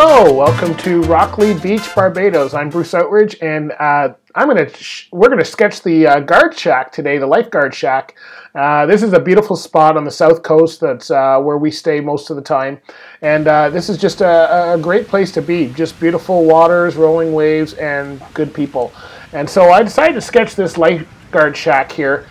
Hello, welcome to Rockley Beach, Barbados. I'm Bruce Outridge, and we're gonna sketch the guard shack today, the Lifeguard shack. This is a beautiful spot on the south coast. That's where we stay most of the time, and this is just a great place to be. Just beautiful waters, rolling waves, and good people. And so I decided to sketch this Lifeguard shack here.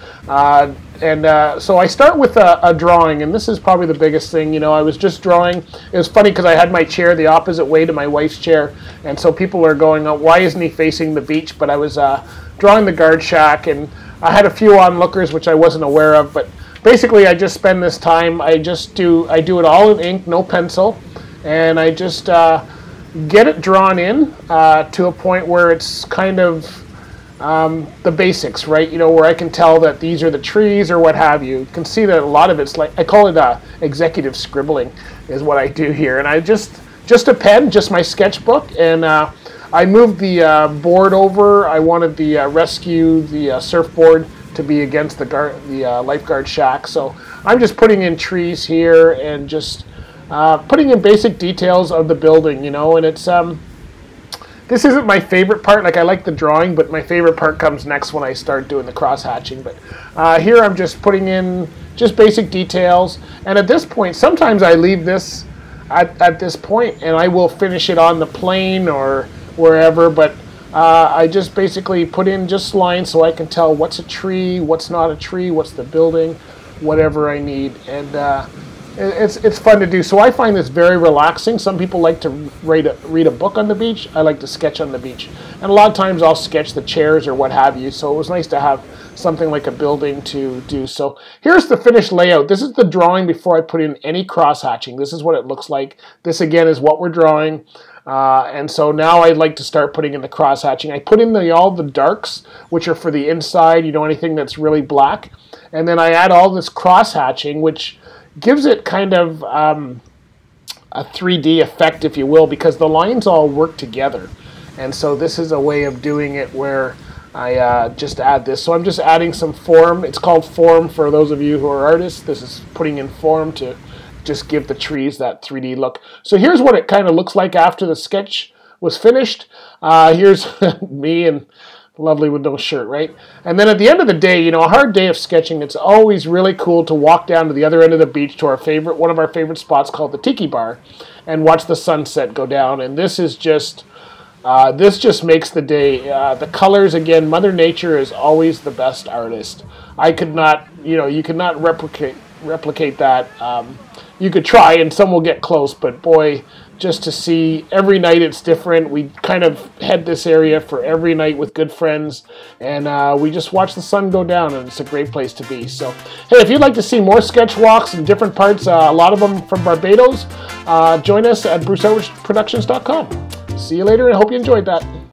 So I start with a drawing, and this is probably the biggest thing. You know, I was just drawing. It was funny because I had my chair the opposite way to my wife's chair, and so people are going, oh, why isn't he facing the beach? But I was drawing the guard shack, and I had a few onlookers which I wasn't aware of. But basically, I just spend this time. I do it all in ink, no pencil, and I just get it drawn in to a point where it's kind of the basics, right? You know, where I can tell that these are the trees or what have you. You can see that a lot of it's like, I call it executive scribbling is what I do here. And I just a pen, just my sketchbook, and I moved the board over. I wanted the surfboard to be against the lifeguard shack. So I'm just putting in trees here and just putting in basic details of the building, you know, and it's this isn't my favorite part. Like, I like the drawing, but my favorite part comes next when I start doing the cross-hatching. But here I'm just putting in just basic details. And at this point, sometimes I leave this at this point, and I will finish it on the plane or wherever. But I just basically put in just lines so I can tell what's a tree, what's not a tree, what's the building, whatever I need. And it's fun to do. So I find this very relaxing. Some people like to read a book on the beach. I like to sketch on the beach. And a lot of times I'll sketch the chairs or what have you. So it was nice to have something like a building to do. So here's the finished layout. This is the drawing before I put in any cross-hatching. This is what it looks like. This again is what we're drawing. And so now I'd like to start putting in the cross-hatching. I put in all the darks, which are for the inside, you know, anything that's really black. And then I add all this cross-hatching, which gives it kind of a 3D effect, if you will, because the lines all work together. And so this is a way of doing it where I just add this. So I'm just adding some form. It's called form for those of you who are artists. This is putting in form to just give the trees that 3D look. So here's what it kind of looks like after the sketch was finished. Here's me and lovely with no shirt, right? And then at the end of the day, you know, a hard day of sketching, it's always really cool to walk down to the other end of the beach to one of our favorite spots called the Tiki Bar, and watch the sunset go down. And this is just, this just makes the day. The colors, again, Mother Nature is always the best artist. I could not, you know, you could not replicate that. You could try, and some will get close, but boy, just to see every night it's different. We kind of head this area for every night with good friends, and we just watch the sun go down, and it's a great place to be. So hey, if you'd like to see more sketch walks in different parts, a lot of them from Barbados, join us at bruceoutridgeproductions.com. See you later, and I hope you enjoyed that.